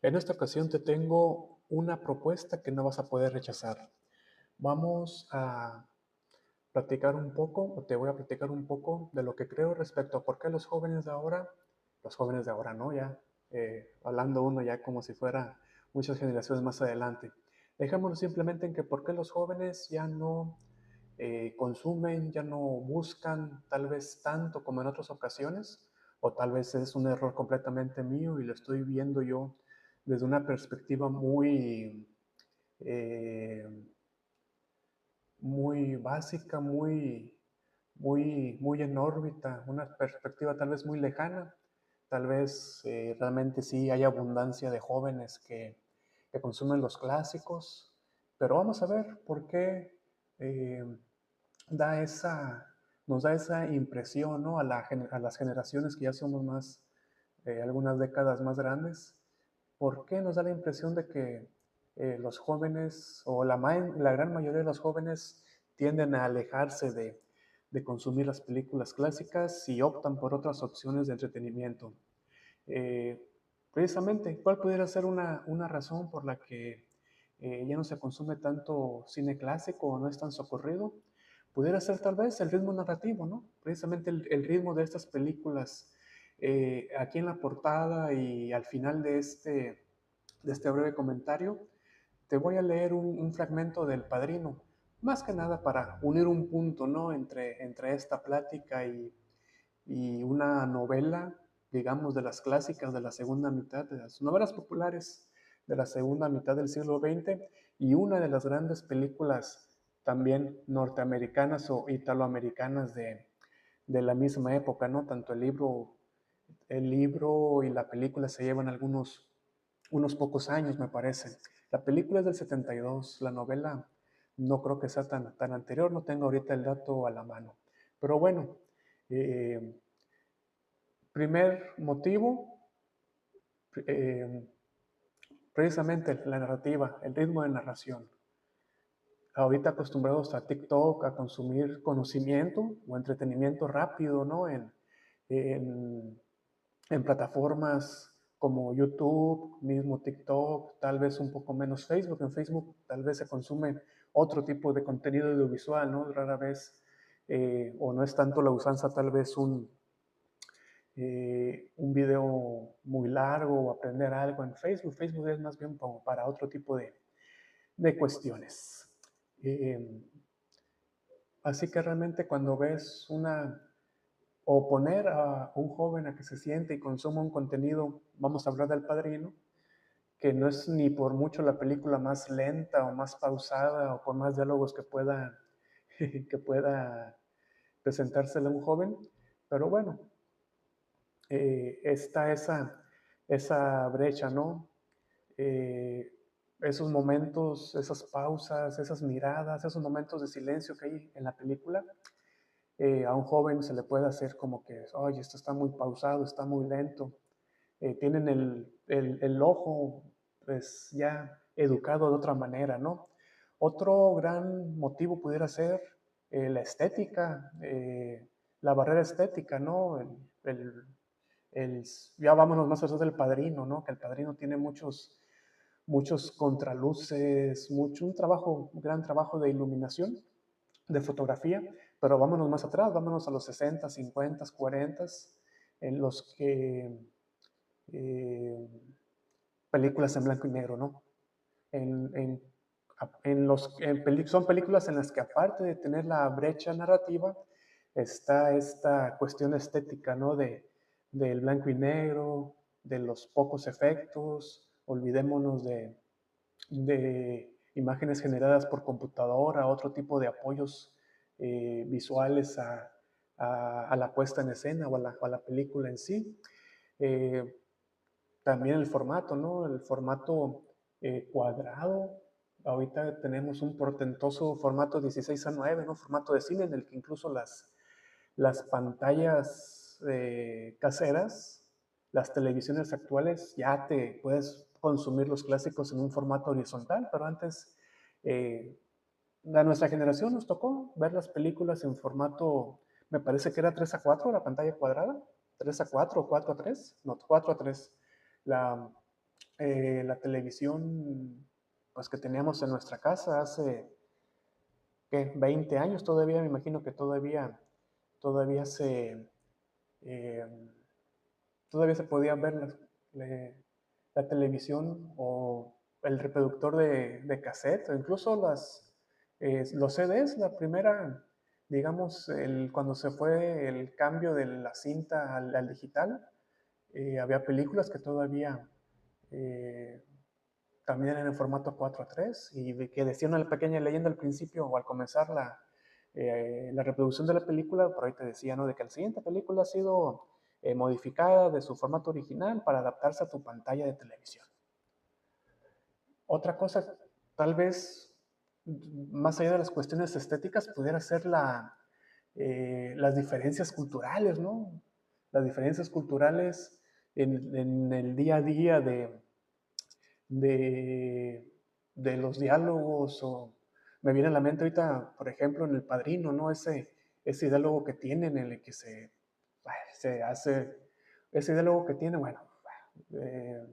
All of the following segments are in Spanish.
En esta ocasión te tengo una propuesta que no vas a poder rechazar. Vamos a platicar un poco, o te voy a platicar un poco de lo que creo respecto a por qué los jóvenes de ahora, ¿no? Ya hablando uno ya como si fuera muchas generaciones más adelante. Dejémoslo simplemente en que por qué los jóvenes ya no consumen, ya no buscan tal vez tanto como en otras ocasiones, o tal vez es un error completamente mío y lo estoy viendo yo desde una perspectiva eh, muy básica, muy en órbita, una perspectiva tal vez muy lejana. Tal vez realmente sí hay abundancia de jóvenes que consumen los clásicos, pero vamos a ver por qué eh, da esa, nos da esa impresión, ¿no? A las generaciones que ya somos más, algunas décadas más grandes. ¿Por qué nos da la impresión de que los jóvenes o la gran mayoría de los jóvenes tienden a alejarse de consumir las películas clásicas y optan por otras opciones de entretenimiento? Eh, Precisamente, ¿cuál pudiera ser una razón por la que ya no se consume tanto cine clásico o no es tan socorrido? Pudiera ser tal vez el ritmo narrativo, ¿no? Precisamente el ritmo de estas películas. Aquí en la portada y al final de este breve comentario, te voy a leer un fragmento del Padrino, más que nada para unir un punto, ¿no? Entre esta plática y una novela, digamos, de las clásicas de la segunda mitad, de las novelas populares de la segunda mitad del siglo XX y una de las grandes películas también norteamericanas o italoamericanas de la misma época, ¿no? Tanto el libro y la película se llevan unos pocos años, me parece. La película es del 72, la novela no creo que sea tan anterior, no tengo ahorita el dato a la mano. Pero bueno, eh, primer motivo, eh, precisamente la narrativa, el ritmo de narración. Ahorita acostumbrados a TikTok, a consumir conocimiento o entretenimiento rápido, ¿no? En, en plataformas como YouTube, mismo TikTok, tal vez un poco menos Facebook. En Facebook tal vez se consume otro tipo de contenido audiovisual, ¿no? Rara vez, o no es tanto la usanza, tal vez un video muy largo o aprender algo en Facebook. Facebook es más bien como para otro tipo de cuestiones. Eh, Así que realmente cuando ves o poner a un joven a que se siente y consuma un contenido, vamos a hablar del Padrino, que no es ni por mucho la película más lenta o más pausada o con más diálogos que pueda presentársela a un joven, pero bueno, está esa brecha, ¿no? Eh, Esos momentos, esas pausas, esas miradas, esos momentos de silencio que hay en la película, a un joven se le puede hacer como que, oye, esto está muy pausado, está muy lento. Tienen el ojo pues ya educado de otra manera, ¿no? Otro gran motivo pudiera ser la estética, la barrera estética, ¿no? El, ya vámonos más allá del Padrino, ¿no? Que el Padrino tiene muchos contraluces, un gran trabajo de iluminación, de fotografía, pero vámonos más atrás, vámonos a los 60, 50, 40, en los que eh, películas en blanco y negro, ¿no? En, en, son películas en las que aparte de tener la brecha narrativa, está esta cuestión estética, ¿no? Del blanco y negro, de los pocos efectos, olvidémonos de imágenes generadas por computadora, otro tipo de apoyos visuales a la puesta en escena o a la película en sí. Eh, También el formato, ¿no? El formato cuadrado. Ahorita tenemos un portentoso formato 16:9, ¿no? Formato de cine en el que incluso las pantallas caseras, las televisiones actuales, ya te puedes consumir los clásicos en un formato horizontal, pero antes a nuestra generación nos tocó ver las películas en formato, me parece que era 3:4 la pantalla cuadrada, 3:4 o 4:3, no, 4:3. La, la televisión pues, que teníamos en nuestra casa hace, ¿qué? 20 años todavía, me imagino que todavía se, eh, todavía se podía ver la televisión o el reproductor de cassette, o incluso los CDs, la primera, digamos, cuando se fue el cambio de la cinta al digital, había películas que todavía eh, también eran en formato 4:3 y que decía una pequeña leyenda al principio o al comenzar la reproducción de la película, por ahí te decía, ¿no? De que la siguiente película ha sido modificada de su formato original para adaptarse a tu pantalla de televisión. Otra cosa, tal vez, más allá de las cuestiones estéticas, pudiera ser las diferencias culturales, ¿no? Las diferencias culturales en el día a día de, de los diálogos, o me viene a la mente ahorita, por ejemplo, en El Padrino, ¿no? Ese diálogo que tienen en el que se hace, ese diálogo que tiene, bueno, eh,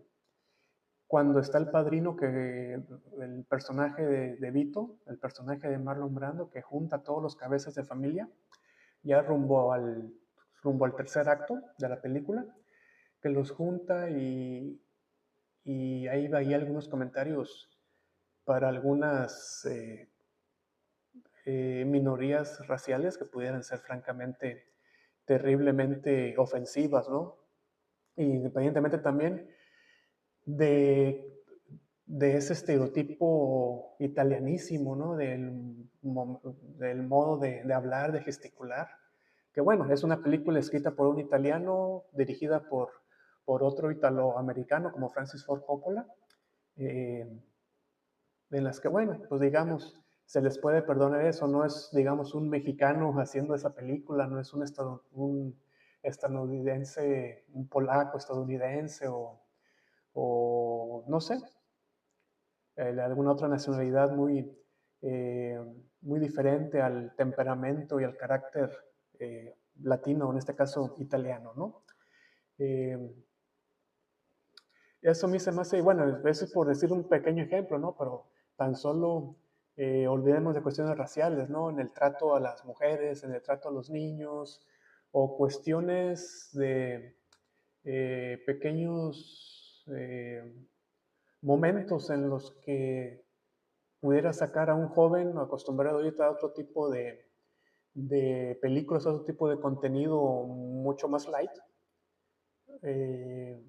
cuando está el padrino, que el personaje de Vito, el personaje de Marlon Brando, que junta a todos los cabezas de familia, ya rumbo al tercer acto de la película, que los junta y ahí veía algunos comentarios para algunas minorías raciales que pudieran ser francamente terriblemente ofensivas, ¿no? Y independientemente también de, de ese estereotipo italianísimo, ¿no? Del modo de hablar, de gesticular, que bueno, es una película escrita por un italiano, dirigida por otro italoamericano como Francis Ford Coppola, eh, en las que, bueno, pues digamos, se les puede perdonar eso, no es, digamos, un mexicano haciendo esa película, no es un estadounidense, un polaco estadounidense o no sé, de alguna otra nacionalidad eh, muy diferente al temperamento y al carácter latino, en este caso italiano, ¿no? Eh, Eso a mí se me hace, bueno, eso es por decir un pequeño ejemplo, ¿no? Pero tan solo olvidemos de cuestiones raciales, ¿no? En el trato a las mujeres, en el trato a los niños, o cuestiones de pequeños momentos en los que pudiera sacar a un joven acostumbrado ahorita a otro tipo de películas, a otro tipo de contenido mucho más light, eh,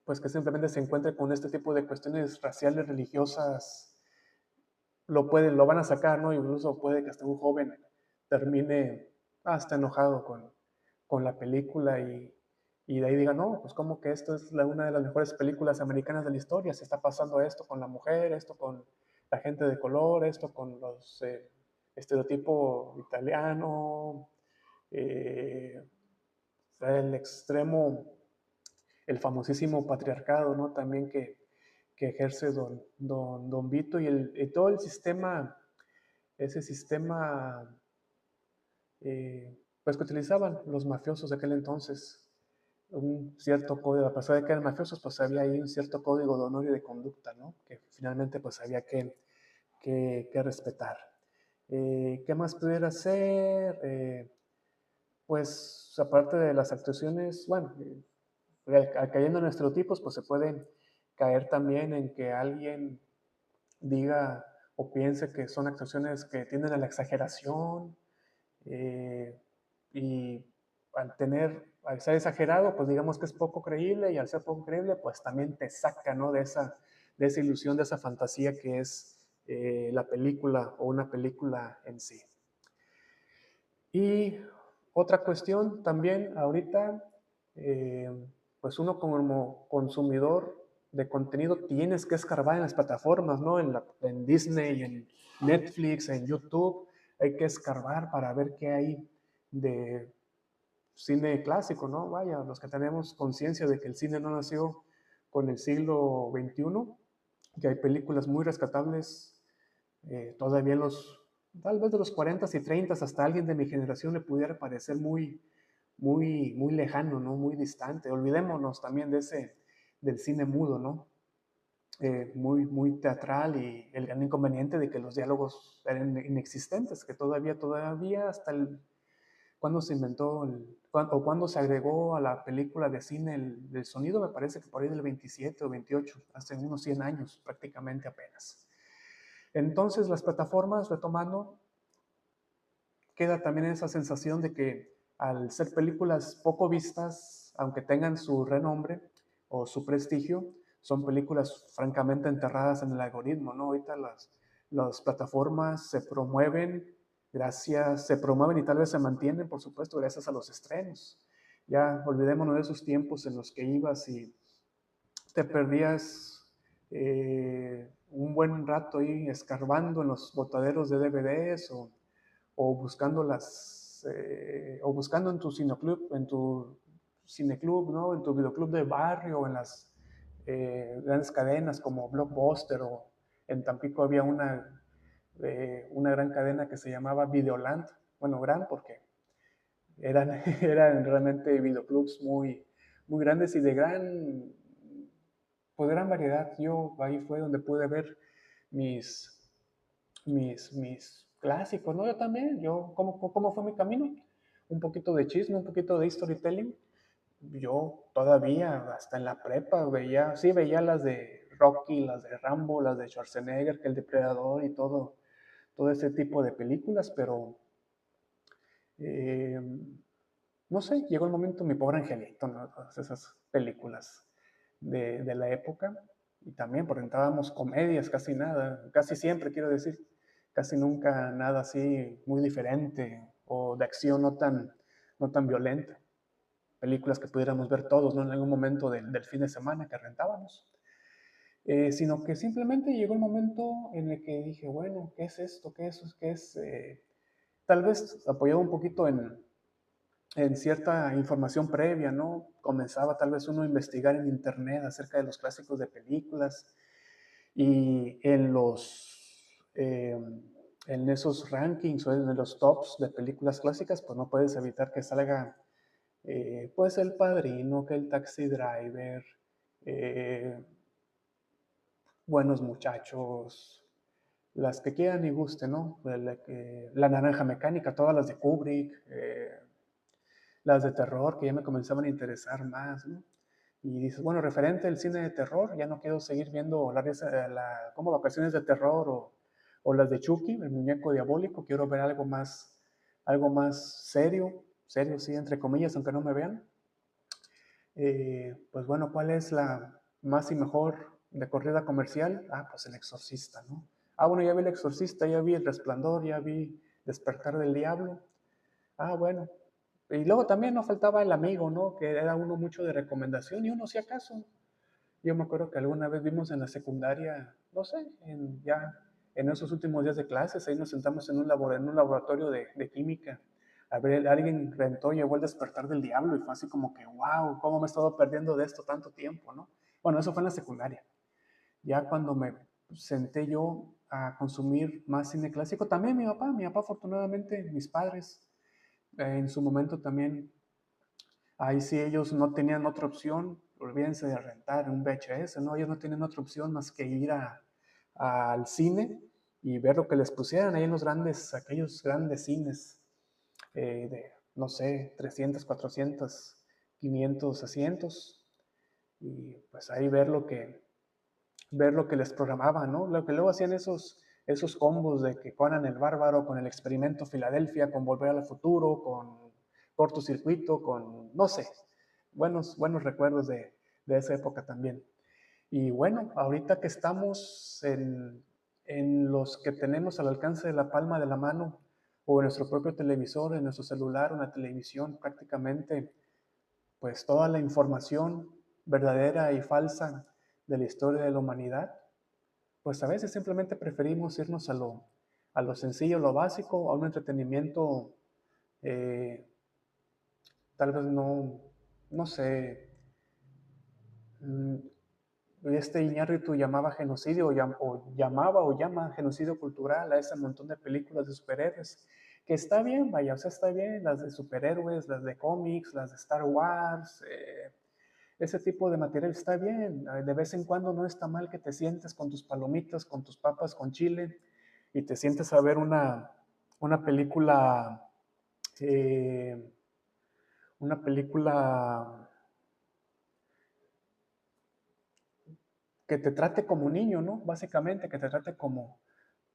pues que simplemente se encuentre con este tipo de cuestiones raciales, religiosas, lo van a sacar, ¿no? Incluso puede que hasta un joven termine hasta enojado con la película y de ahí diga, no, pues como que esto es una de las mejores películas americanas de la historia, se está pasando esto con la mujer, esto con la gente de color, esto con los estereotipo italiano, eh, el extremo, el famosísimo patriarcado, ¿no? También que ejerce don Vito y todo el sistema, ese sistema pues que utilizaban los mafiosos de aquel entonces, un cierto código, a pesar de que eran mafiosos, pues había ahí un cierto código de honor y de conducta, ¿no? Que finalmente pues había que respetar. ¿Qué más pudiera hacer? Pues aparte de las actuaciones, bueno, cayendo en estereotipos, pues se puede caer también en que alguien diga o piense que son actuaciones que tienden a la exageración, eh, y al ser exagerado, pues digamos que es poco creíble y al ser poco creíble, pues también te saca, ¿no? De esa ilusión, de esa fantasía que es la película o una película en sí. Y otra cuestión también ahorita, eh, pues uno como consumidor de contenido tienes que escarbar en las plataformas, ¿no? En Disney, en Netflix, en YouTube, hay que escarbar para ver qué hay de cine clásico, ¿no? Vaya, los que tenemos conciencia de que el cine no nació con el siglo XXI, que hay películas muy rescatables todavía tal vez de los 40 y 30 hasta alguien de mi generación le pudiera parecer muy lejano, ¿no? Muy distante. Olvidémonos también del cine mudo, ¿no? Muy teatral y el gran inconveniente de que los diálogos eran inexistentes, que todavía hasta cuando se inventó o cuando se agregó a la película de cine el sonido, me parece que por ahí del 27 o 28, hace unos 100 años prácticamente apenas. Entonces las plataformas, retomando, queda también esa sensación de que al ser películas poco vistas, aunque tengan su renombre o su prestigio, son películas francamente enterradas en el algoritmo, ¿no? Ahorita las plataformas se promueven y tal vez se mantienen, por supuesto, gracias a los estrenos. Ya olvidémonos de esos tiempos en los que ibas y te perdías un buen rato ahí escarbando en los botaderos de DVDs o buscando o buscando en tu cineclub, ¿no? En tu videoclub de barrio, en las grandes cadenas como Blockbuster o en Tampico había una gran cadena que se llamaba Videoland. Bueno, gran porque eran realmente videoclubs muy grandes y pues, gran variedad. Yo ahí fue donde pude ver mis, mis clásicos, ¿no? Yo también, ¿cómo fue mi camino? Un poquito de chisme, un poquito de storytelling. Yo todavía, hasta en la prepa, veía las de Rocky, las de Rambo, las de Schwarzenegger, que el Depredador y todo ese tipo de películas, pero eh, no sé, llegó el momento, mi pobre angelito, ¿no? Todas esas películas de la época. Y también presentábamos comedias, casi nada, casi siempre quiero decir, casi nunca nada así muy diferente o de acción no tan violenta. Películas que pudiéramos ver todos, ¿no? En algún momento del fin de semana que rentábamos. Sino que simplemente llegó el momento en el que dije, bueno, ¿qué es esto? ¿Qué es eso? ¿Qué es? Tal vez apoyado un poquito en cierta información previa, ¿no? Comenzaba tal vez uno a investigar en internet acerca de los clásicos de películas y en esos rankings o en los tops de películas clásicas, pues no puedes evitar que salga pues El Padrino, que El Taxi Driver, eh, Buenos Muchachos, las que quieran y gusten, ¿no? La Naranja Mecánica, todas las de Kubrick, las de terror que ya me comenzaban a interesar más, ¿no? Y dices, bueno, referente al cine de terror, ya no quiero seguir viendo como Vacaciones de Terror o las de Chucky, el muñeco diabólico, quiero ver algo más serio sí, entre comillas, aunque no me vean. Pues bueno, ¿cuál es la más y mejor de corrida comercial? Ah, pues El Exorcista, ¿no? Ah, bueno, ya vi El Exorcista, ya vi El Resplandor, ya vi Despertar del Diablo. Ah, bueno. Y luego también nos faltaba el amigo, ¿no? Que era uno mucho de recomendación y uno si acaso. Yo me acuerdo que alguna vez vimos en la secundaria, no sé, ya en esos últimos días de clases, ahí nos sentamos en un laboratorio de química. A ver, alguien rentó, llevó El Despertar del Diablo y fue así como que, wow, ¿cómo me he estado perdiendo de esto tanto tiempo, no? Bueno, eso fue en la secundaria. Ya cuando me senté yo a consumir más cine clásico, también mi papá afortunadamente, mis padres, en su momento también, ahí sí ellos no tenían otra opción, olvídense de rentar un VHS, ¿no? Ellos no tienen otra opción más que ir al cine y ver lo que les pusieran ahí en aquellos grandes cines de, no sé, 300, 400, 500 asientos y pues ahí ver lo que les programaban, ¿no? Lo que luego hacían esos combos de que Conan el Bárbaro con el Experimento Filadelfia, con Volver al Futuro, con Cortocircuito, no sé, buenos recuerdos de esa época también. Y bueno, ahorita que estamos en los que tenemos al alcance de la palma de la mano, o en nuestro propio televisor, en nuestro celular, una televisión, prácticamente, pues toda la información verdadera y falsa de la historia de la humanidad, pues a veces simplemente preferimos irnos a lo sencillo, lo básico, a un entretenimiento, eh, tal vez no sé, mm, Iñárritu llamaba genocidio o llama genocidio cultural a ese montón de películas de superhéroes, que está bien, vaya, o sea, está bien, las de superhéroes, las de cómics, las de Star Wars, ese tipo de material está bien. De vez en cuando no está mal que te sientes con tus palomitas, con tus papas, con chile, y te sientes a ver una película, eh, una película que te trate como niño, ¿no? Básicamente, que te trate como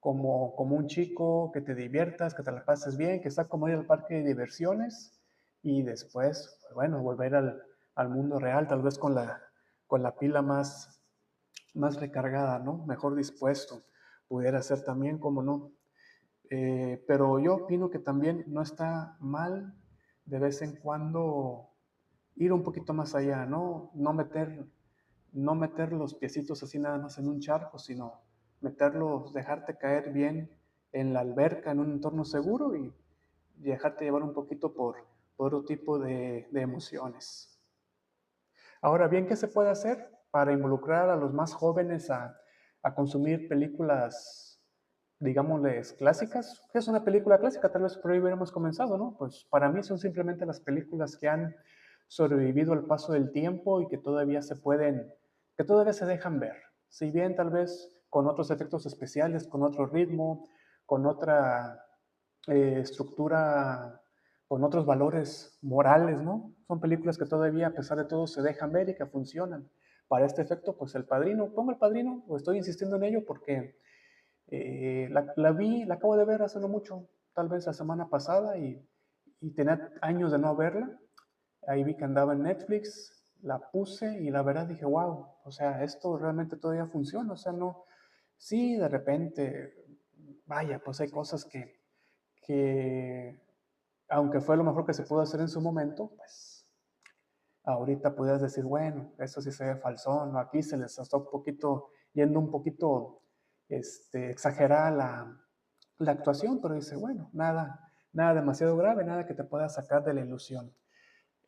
un chico, que te diviertas, que te la pases bien, que está como ir al parque de diversiones y después, pues bueno, volver al mundo real, tal vez con la pila más recargada, ¿no? Mejor dispuesto. Pudiera ser también, como no. Pero yo opino que también no está mal de vez en cuando ir un poquito más allá, ¿no? No meter los piecitos así nada más en un charco, sino meterlos, dejarte caer bien en la alberca, en un entorno seguro y dejarte llevar un poquito por otro tipo de emociones. Ahora bien, ¿qué se puede hacer para involucrar a los más jóvenes a consumir películas, digámosles, clásicas? ¿Qué es una película clásica? Tal vez por ahí hubiéramos comenzado, ¿no? Pues para mí son simplemente las películas que han sobrevivido al paso del tiempo y que todavía se dejan ver. Si bien tal vez con otros efectos especiales, con otro ritmo, con otra estructura, con otros valores morales, ¿no? Son películas que todavía, a pesar de todo, se dejan ver y que funcionan. Para este efecto, pues El Padrino, pongo El Padrino, o estoy insistiendo en ello porque la acabo de ver hace no mucho, tal vez la semana pasada, y tenía años de no verla. Ahí vi que andaba en Netflix, la puse y la verdad dije, wow, o sea, esto realmente todavía funciona, o sea, no, sí, de repente, vaya, pues hay cosas que aunque fue lo mejor que se pudo hacer en su momento, pues ahorita pudieras decir, bueno, eso sí se ve falsón, ¿no? Aquí se les está un poquito, yendo un poquito exagerada la actuación, pero dice, bueno, nada demasiado grave, nada que te pueda sacar de la ilusión.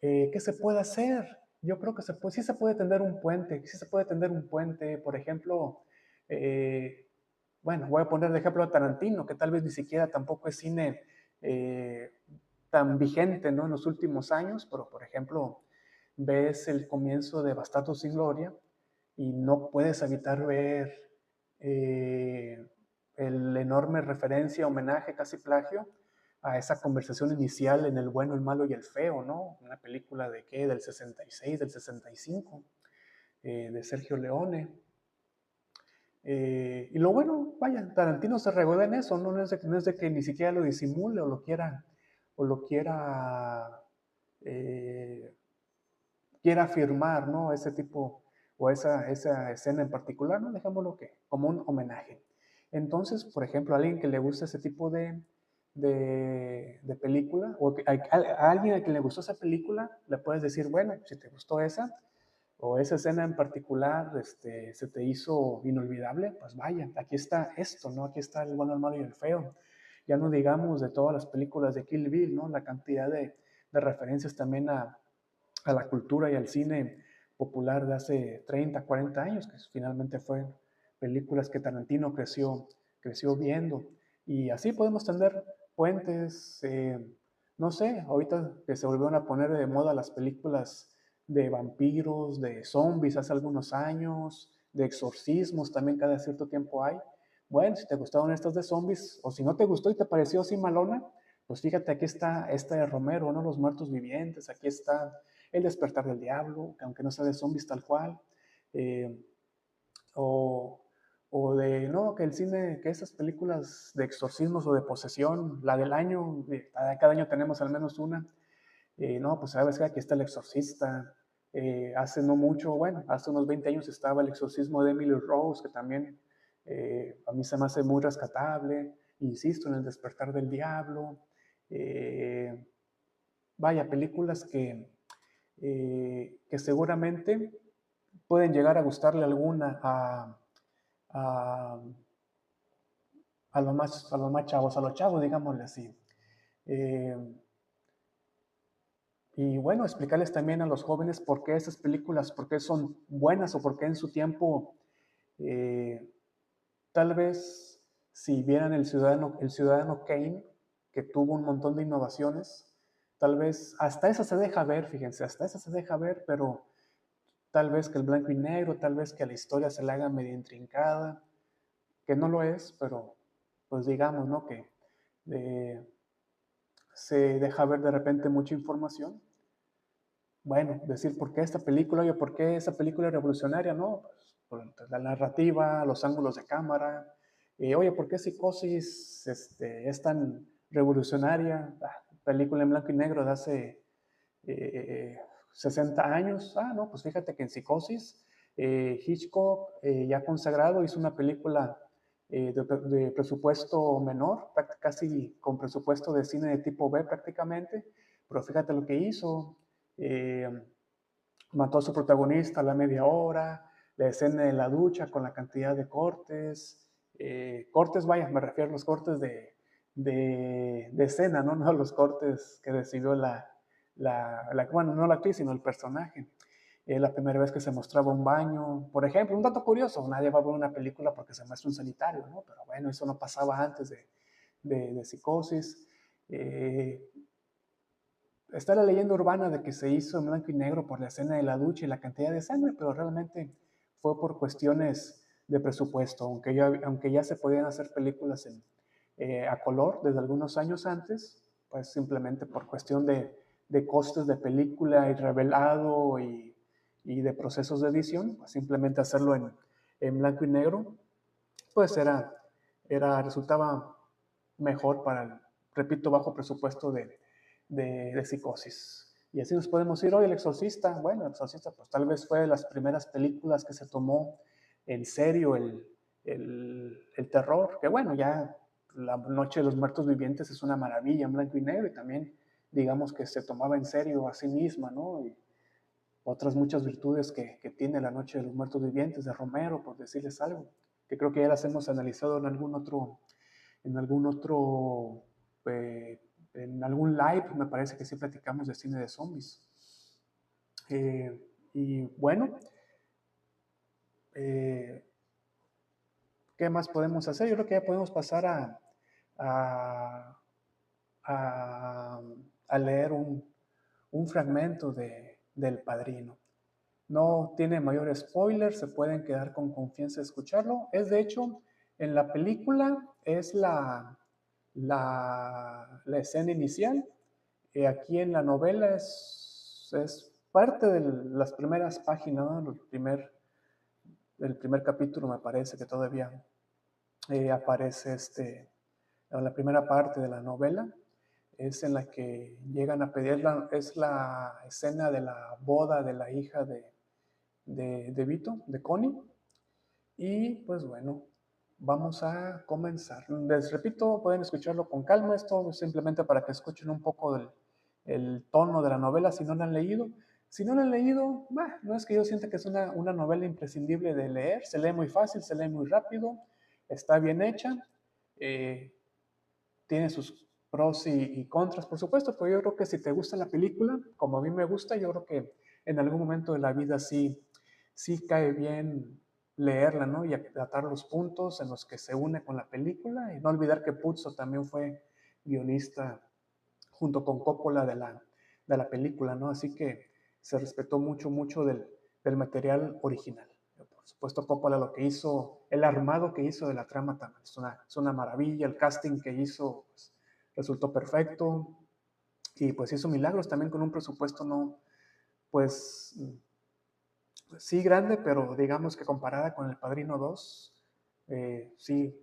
¿Qué se puede hacer? Yo creo que sí se puede tender un puente, sí se puede tender un puente, por ejemplo, eh, bueno, voy a poner de ejemplo a Tarantino, que tal vez ni siquiera tampoco es cine eh, tan vigente, ¿no? En los últimos años, pero por ejemplo, ves el comienzo de Bastardos sin Gloria y no puedes evitar ver eh, el enorme referencia, homenaje, casi plagio a esa conversación inicial en El bueno, el malo y el feo, ¿no? Una película de qué, del 66, del 65, de Sergio Leone. Y lo bueno, vaya, Tarantino se regoda en eso, ¿no? No es de que ni siquiera lo disimule o lo quiera quiera afirmar, ¿no? Ese tipo o esa escena en particular, ¿no? Dejémoslo como un homenaje. Entonces, por ejemplo, a alguien que le gusta ese tipo de película, o a alguien a quien le gustó esa película, le puedes decir, bueno, si te gustó esa, o esa escena en particular se te hizo inolvidable, pues vaya, aquí está esto, ¿no? Aquí está el bueno, el malo y el feo. Ya no digamos de todas las películas de Kill Bill, ¿no? La cantidad de referencias también a la cultura y al cine popular de hace 30, 40 años, que finalmente fueron películas que Tarantino creció viendo. Y así podemos tender puentes, no sé, ahorita que se volvieron a poner de moda las películas de vampiros, de zombies hace algunos años, de exorcismos también cada cierto tiempo hay. Bueno, si te gustaron estas de zombies, o si no te gustó y te pareció así malona, pues fíjate, aquí está esta de Romero, ¿no? Los muertos vivientes, aquí está El despertar del diablo, que aunque no sea de zombies tal cual, eh, o, o de, no, que el cine, que esas películas de exorcismos o de posesión, la del año, cada año tenemos al menos una, no, pues sabes que aquí está El Exorcista, hace no mucho, bueno, hace unos 20 años estaba El Exorcismo de Emily Rose, que también a mí se me hace muy rescatable, insisto, en El despertar del diablo, eh, vaya, películas que seguramente pueden llegar a gustarle alguna a, a los más chavos, a los chavos, digámosle así. Eh, y bueno, explicarles también a los jóvenes por qué esas películas, por qué son buenas o por qué en su tiempo, eh, tal vez si vieran el ciudadano Kane, que tuvo un montón de innovaciones, tal vez hasta esa se deja ver, fíjense, hasta esa se deja ver, pero tal vez que el blanco y negro, tal vez que la historia se le haga medio intrincada, que no lo es, pero pues digamos, ¿no? Que eh, se deja ver de repente mucha información. Bueno, decir por qué esta película, oye, por qué esa película es revolucionaria, ¿no? Pues, por la narrativa, los ángulos de cámara, oye, ¿por qué Psicosis es tan revolucionaria? Película en blanco y negro de hace 60 años. No, pues fíjate que en Psicosis, Hitchcock, ya consagrado, hizo una película de presupuesto menor, casi con presupuesto de cine de tipo B prácticamente, pero fíjate lo que hizo. eh, Mató a su protagonista a la media hora, la escena de la ducha con la cantidad de cortes, cortes, vaya, me refiero a los cortes de escena, ¿no? No los cortes que recibió bueno, no la actriz, sino el personaje. La primera vez que se mostraba un baño, por ejemplo, un dato curioso, nadie va a ver una película porque se muestra un sanitario, ¿no? Pero bueno, eso no pasaba antes de Psicosis. Eh, Está la leyenda urbana de que se hizo en blanco y negro por la escena de la ducha y la cantidad de sangre, pero realmente fue por cuestiones de presupuesto, aunque ya se podían hacer películas a color desde algunos años antes, pues simplemente por cuestión de costes de película y revelado y de procesos de edición, pues simplemente hacerlo en blanco y negro, pues resultaba mejor para el, repito, bajo presupuesto de Psicosis. Y así nos podemos ir hoy, El Exorcista. Bueno, El Exorcista pues tal vez fue de las primeras películas que se tomó en serio el terror, que bueno, ya La Noche de los Muertos Vivientes es una maravilla en blanco y negro y también digamos que se tomaba en serio a sí misma, ¿no? Y otras muchas virtudes que tiene La Noche de los Muertos Vivientes de Romero, por decirles algo, que creo que ya las hemos analizado en algún otro, en algún live, me parece que sí platicamos de cine de zombies. Y bueno, eh, ¿qué más podemos hacer? Yo creo que ya podemos pasar a, a, a leer un fragmento del Padrino. No tiene mayor spoiler, se pueden quedar con confianza de escucharlo. Es de hecho, en la película es la escena inicial. Aquí en la novela es parte de las primeras páginas, ¿no? El primer capítulo me parece que todavía aparece en la primera parte de la novela. Es en la que llegan a pedir, es la escena de la boda de la hija de Vito, de Connie. Y pues bueno, vamos a comenzar. Les repito, pueden escucharlo con calma. Esto es simplemente para que escuchen un poco del el tono de la novela si no la han leído. Si no la han leído, no es que yo sienta que es una novela imprescindible de leer. Se lee muy fácil, se lee muy rápido, está bien hecha. eh, Tiene sus pros y contras, por supuesto, pero yo creo que si te gusta la película, como a mí me gusta, yo creo que en algún momento de la vida sí cae bien leerla, ¿no? Y tratar los puntos en los que se une con la película y no olvidar que Puzo también fue guionista junto con Coppola de la película, ¿no? Así que se respetó mucho, mucho del material original. Por supuesto, Coppola lo que hizo, el armado que hizo de la trama también es una maravilla, el casting que hizo pues, resultó perfecto y pues hizo milagros también con un presupuesto no, pues sí grande, pero digamos que comparada con El Padrino 2, sí,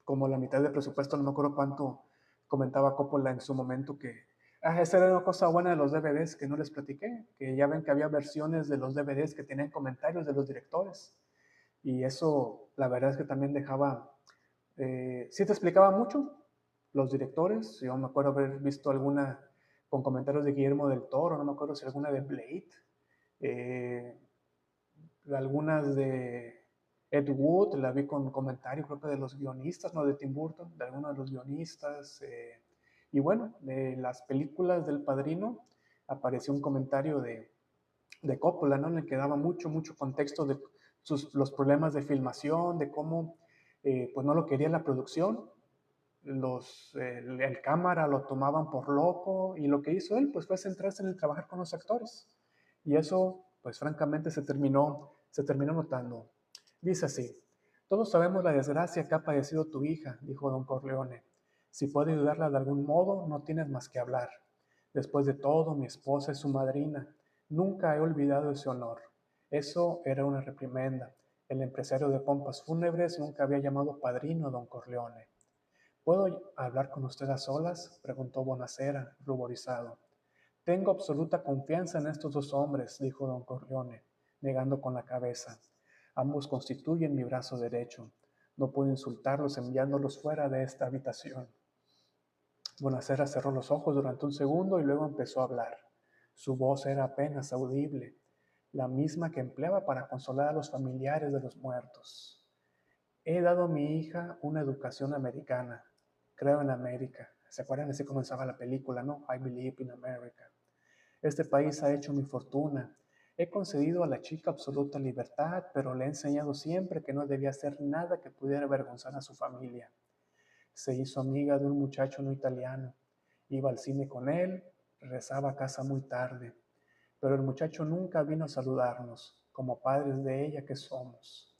como la mitad del presupuesto, no me acuerdo cuánto comentaba Coppola en su momento que esa era una cosa buena de los DVDs que no les platiqué, que ya ven que había versiones de los DVDs que tenían comentarios de los directores y eso la verdad es que también dejaba, sí te explicaba mucho los directores, yo me acuerdo haber visto alguna con comentarios de Guillermo del Toro, no me acuerdo si alguna de Blade, eh, algunas de Ed Wood, la vi con comentarios creo que de los guionistas, no de Tim Burton, de algunos de los guionistas. Y bueno, de las películas del Padrino apareció un comentario de Coppola, ¿no? En el que daba mucho, mucho contexto de los problemas de filmación, de cómo pues no lo quería la producción, el cámara lo tomaban por loco y lo que hizo él pues fue centrarse en el trabajar con los actores. Y eso pues francamente se terminó notando. Dice así: todos sabemos la desgracia que ha padecido tu hija, dijo don Corleone. Si puedo ayudarla de algún modo, no tienes más que hablar. Después de todo, mi esposa es su madrina. Nunca he olvidado ese honor. Eso era una reprimenda. El empresario de pompas fúnebres nunca había llamado padrino a don Corleone. ¿Puedo hablar con usted a solas?, preguntó Bonacera, ruborizado. Tengo absoluta confianza en estos dos hombres, dijo don Corleone, negando con la cabeza. Ambos constituyen mi brazo derecho. No puedo insultarlos enviándolos fuera de esta habitación. Bonacera cerró los ojos durante un segundo y luego empezó a hablar. Su voz era apenas audible, la misma que empleaba para consolar a los familiares de los muertos. He dado a mi hija una educación americana. Creo en América. ¿Se acuerdan? Así comenzaba la película, ¿no? I believe in America. Este país ha hecho mi fortuna. He concedido a la chica absoluta libertad, pero le he enseñado siempre que no debía hacer nada que pudiera avergonzar a su familia. Se hizo amiga de un muchacho no italiano. Iba al cine con él, regresaba a casa muy tarde. Pero el muchacho nunca vino a saludarnos, como padres de ella que somos.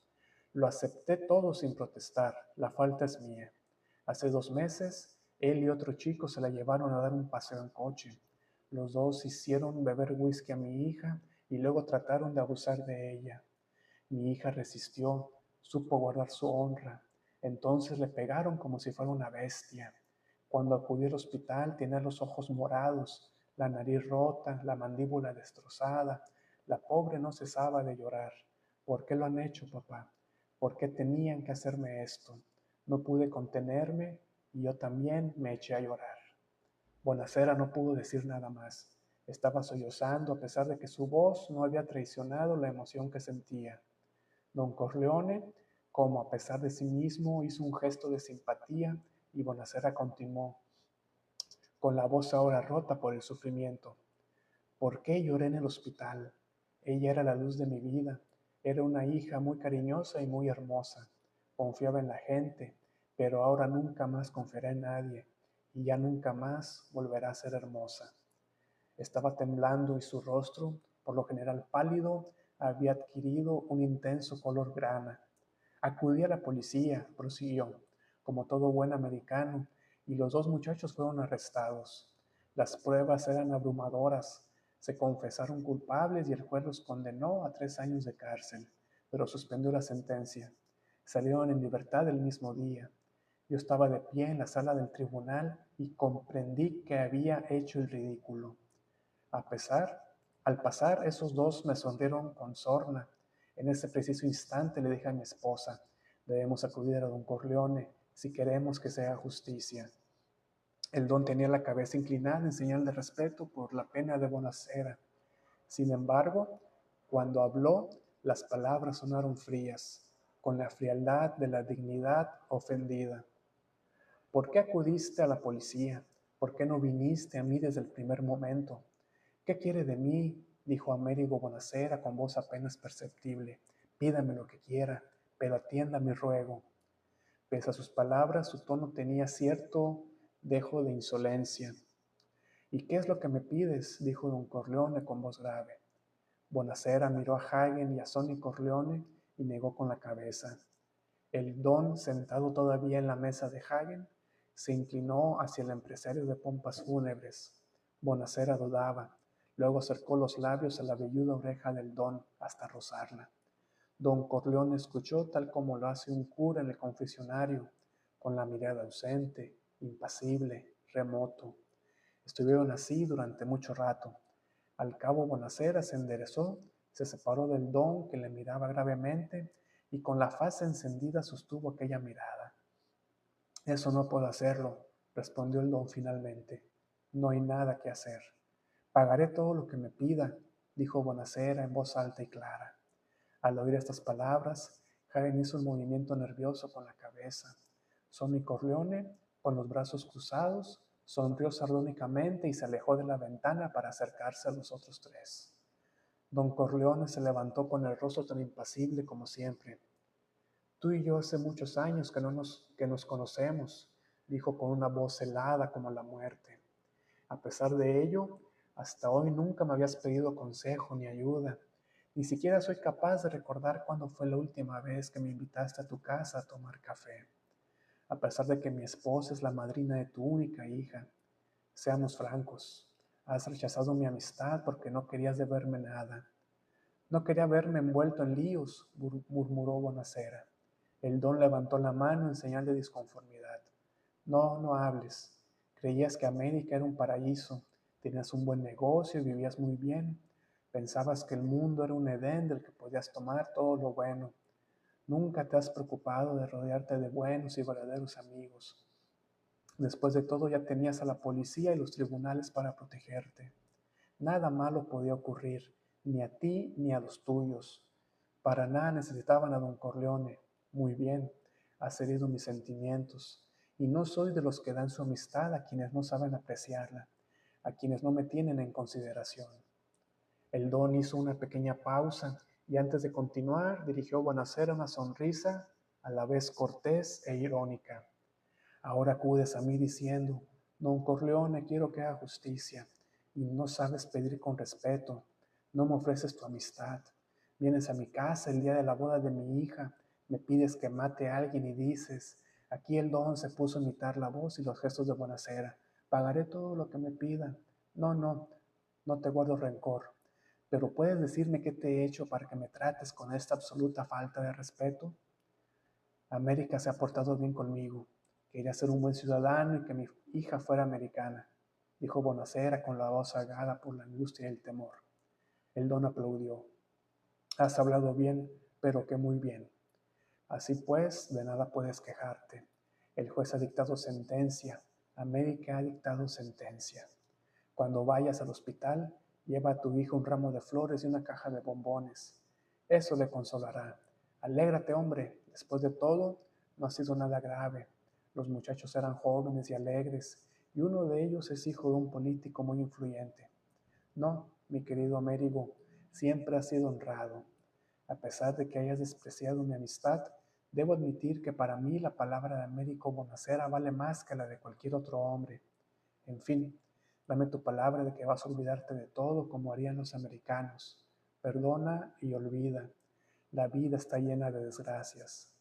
Lo acepté todo sin protestar, la falta es mía. Hace 2 meses, él y otro chico se la llevaron a dar un paseo en coche. Los dos hicieron beber whisky a mi hija y luego trataron de abusar de ella. Mi hija resistió, supo guardar su honra. Entonces le pegaron como si fuera una bestia. Cuando acudí al hospital tenía los ojos morados, la nariz rota, la mandíbula destrozada. La pobre no cesaba de llorar. ¿Por qué lo han hecho, papá? ¿Por qué tenían que hacerme esto? No pude contenerme y yo también me eché a llorar. Bonacera no pudo decir nada más. Estaba sollozando a pesar de que su voz no había traicionado la emoción que sentía. Don Corleone, como a pesar de sí mismo, hizo un gesto de simpatía y Bonacera continuó, con la voz ahora rota por el sufrimiento. ¿Por qué lloré en el hospital? Ella era la luz de mi vida. Era una hija muy cariñosa y muy hermosa. Confiaba en la gente, pero ahora nunca más confiará en nadie y ya nunca más volverá a ser hermosa. Estaba temblando y su rostro, por lo general pálido, había adquirido un intenso color grana. Acudí a la policía, prosiguió, como todo buen americano, y los dos muchachos fueron arrestados. Las pruebas eran abrumadoras. Se confesaron culpables y el juez los condenó a 3 años de cárcel, pero suspendió la sentencia. Salieron en libertad el mismo día. Yo estaba de pie en la sala del tribunal y comprendí que había hecho el ridículo. A pesar, al pasar, esos dos me sonrieron con sorna. En ese preciso instante le dije a mi esposa, debemos acudir a don Corleone si queremos que se haga justicia. El don tenía la cabeza inclinada en señal de respeto por la pena de Bonacera. Sin embargo, cuando habló, las palabras sonaron frías, con la frialdad de la dignidad ofendida. ¿Por qué acudiste a la policía? ¿Por qué no viniste a mí desde el primer momento? ¿Qué quiere de mí?, dijo Américo Bonacera con voz apenas perceptible. Pídame lo que quiera, pero atienda mi ruego. Pese a sus palabras, su tono tenía cierto dejo de insolencia. ¿Y qué es lo que me pides?, dijo don Corleone con voz grave. Bonacera miró a Hagen y a Sonny Corleone y negó con la cabeza. El don, sentado todavía en la mesa de Hagen, se inclinó hacia el empresario de pompas fúnebres. Bonacera dudaba. Luego acercó los labios a la velluda oreja del don hasta rozarla. Don Corleone escuchó tal como lo hace un cura en el confesionario, con la mirada ausente, impasible, remoto. Estuvieron así durante mucho rato. Al cabo Bonacera se enderezó, se separó del don que le miraba gravemente y con la faz encendida sostuvo aquella mirada. Eso no puedo hacerlo, respondió el don finalmente. No hay nada que hacer. Pagaré todo lo que me pida, dijo Bonacera en voz alta y clara. Al oír estas palabras, Hagen hizo un movimiento nervioso con la cabeza. Sonny Corleone, con los brazos cruzados, sonrió sardónicamente y se alejó de la ventana para acercarse a los otros tres. Don Corleone se levantó con el rostro tan impasible como siempre. Tú y yo hace muchos años que nos conocemos, dijo con una voz helada como la muerte. A pesar de ello, hasta hoy nunca me habías pedido consejo ni ayuda. Ni siquiera soy capaz de recordar cuándo fue la última vez que me invitaste a tu casa a tomar café. A pesar de que mi esposa es la madrina de tu única hija, seamos francos, has rechazado mi amistad porque no querías deberme nada. No quería verme envuelto en líos, murmuró Bonacera. El don levantó la mano en señal de disconformidad. No, no hables. Creías que América era un paraíso, tenías un buen negocio y vivías muy bien. Pensabas que el mundo era un Edén del que podías tomar todo lo bueno. Nunca te has preocupado de rodearte de buenos y verdaderos amigos. Después de todo ya tenías a la policía y los tribunales para protegerte. Nada malo podía ocurrir, ni a ti ni a los tuyos. Para nada necesitaban a don Corleone. Muy bien, has herido mis sentimientos, y no soy de los que dan su amistad a quienes no saben apreciarla, a quienes no me tienen en consideración. El don hizo una pequeña pausa y antes de continuar dirigió a Bonacera una sonrisa a la vez cortés e irónica. Ahora acudes a mí diciendo, don Corleone, quiero que haga justicia, y no sabes pedir con respeto, no me ofreces tu amistad. Vienes a mi casa el día de la boda de mi hija, me pides que mate a alguien y dices, aquí el don se puso a imitar la voz y los gestos de Bonacera, pagaré todo lo que me pidan. No, no, no te guardo rencor, pero ¿puedes decirme qué te he hecho para que me trates con esta absoluta falta de respeto? América se ha portado bien conmigo. Quería ser un buen ciudadano y que mi hija fuera americana, dijo Bonacera con la voz ahogada por la angustia y el temor. El don aplaudió. Has hablado bien, pero que muy bien. Así pues, de nada puedes quejarte. El juez ha dictado sentencia. América ha dictado sentencia. Cuando vayas al hospital, lleva a tu hijo un ramo de flores y una caja de bombones. Eso le consolará. Alégrate, hombre. Después de todo, no ha sido nada grave. Los muchachos eran jóvenes y alegres, y uno de ellos es hijo de un político muy influyente. No, mi querido Américo, siempre has sido honrado. A pesar de que hayas despreciado mi amistad, debo admitir que para mí la palabra de Américo Bonacera vale más que la de cualquier otro hombre. En fin, dame tu palabra de que vas a olvidarte de todo como harían los americanos. Perdona y olvida. La vida está llena de desgracias.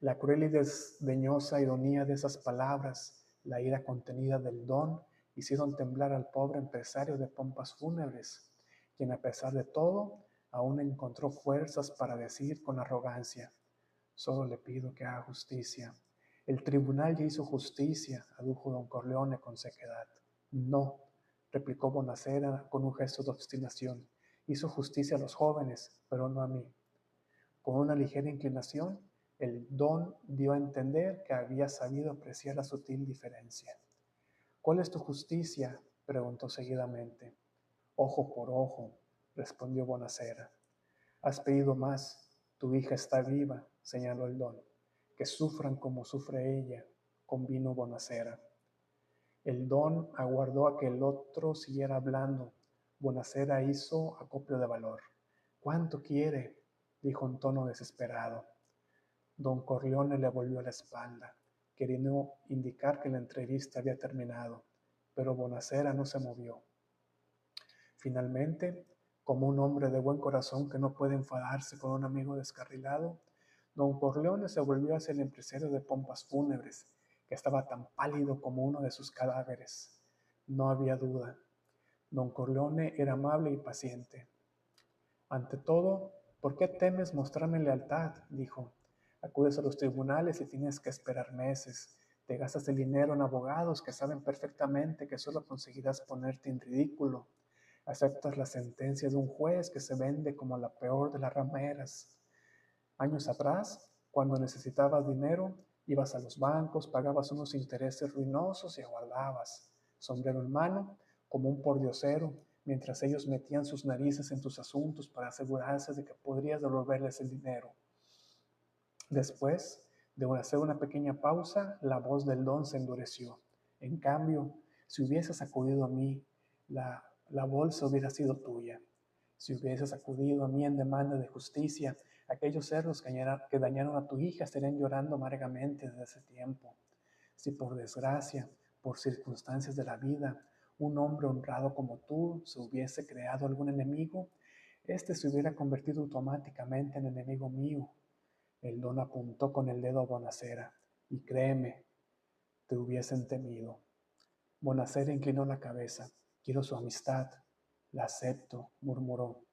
La cruel y desdeñosa ironía de esas palabras, la ira contenida del don, hicieron temblar al pobre empresario de pompas fúnebres, quien a pesar de todo aún encontró fuerzas para decir con arrogancia, solo le pido que haga justicia. El tribunal ya hizo justicia, adujo don Corleone con sequedad. No, replicó Bonacera con un gesto de obstinación. Hizo justicia a los jóvenes, pero no a mí. Con una ligera inclinación, el don dio a entender que había sabido apreciar la sutil diferencia. ¿Cuál es tu justicia? Preguntó seguidamente. Ojo por ojo, respondió Bonacera. Has pedido más, tu hija está viva, señaló el don. Que sufran como sufre ella, convino Bonacera. El don aguardó a que el otro siguiera hablando. Bonacera hizo acopio de valor. ¿Cuánto quiere? Dijo en tono desesperado. Don Corleone le volvió la espalda, queriendo indicar que la entrevista había terminado, pero Bonacera no se movió. Finalmente, como un hombre de buen corazón que no puede enfadarse con un amigo descarrilado, don Corleone se volvió hacia el empresario de pompas fúnebres, que estaba tan pálido como uno de sus cadáveres. No había duda. Don Corleone era amable y paciente. Ante todo, ¿por qué temes mostrarme lealtad? Dijo. Acudes a los tribunales y tienes que esperar meses. Te gastas el dinero en abogados que saben perfectamente que solo conseguirás ponerte en ridículo. Aceptas la sentencia de un juez que se vende como la peor de las rameras. Años atrás, cuando necesitabas dinero, ibas a los bancos, pagabas unos intereses ruinosos y aguardabas, sombrero en mano, como un pordiosero, mientras ellos metían sus narices en tus asuntos para asegurarse de que podrías devolverles el dinero. Después de hacer una pequeña pausa, la voz del don se endureció. En cambio, si hubieses acudido a mí, la bolsa hubiera sido tuya. Si hubieses acudido a mí en demanda de justicia, aquellos cerdos que dañaron a tu hija estarían llorando amargamente desde hace tiempo. Si por desgracia, por circunstancias de la vida, un hombre honrado como tú se hubiese creado algún enemigo, este se hubiera convertido automáticamente en enemigo mío. El don apuntó con el dedo a Bonacera, y créeme, te hubiesen temido. Bonacera inclinó la cabeza. Quiero su amistad. La acepto, murmuró.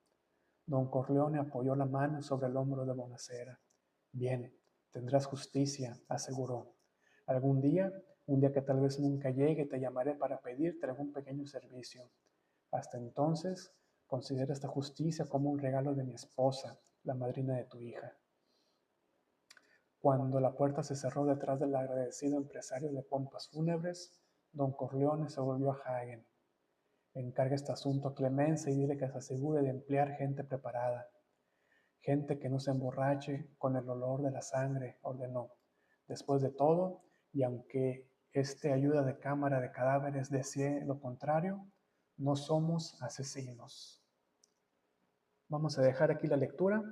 Don Corleone apoyó la mano sobre el hombro de Bonacera. Bien, tendrás justicia, aseguró. Algún día, un día que tal vez nunca llegue, te llamaré para pedirte algún pequeño servicio. Hasta entonces, considera esta justicia como un regalo de mi esposa, la madrina de tu hija. Cuando la puerta se cerró detrás del agradecido empresario de pompas fúnebres, don Corleone se volvió a Hagen. Encarga este asunto a Clemencia y dile que se asegure de emplear gente preparada. Gente que no se emborrache con el olor de la sangre, ordenó. Después de todo, y aunque este ayuda de cámara de cadáveres desee lo contrario, no somos asesinos. Vamos a dejar aquí la lectura.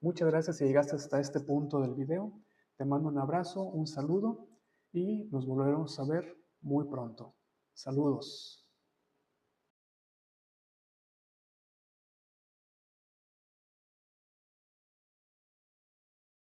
Muchas gracias si llegaste hasta este punto del video. Te mando un abrazo, un saludo y nos volveremos a ver muy pronto. Saludos.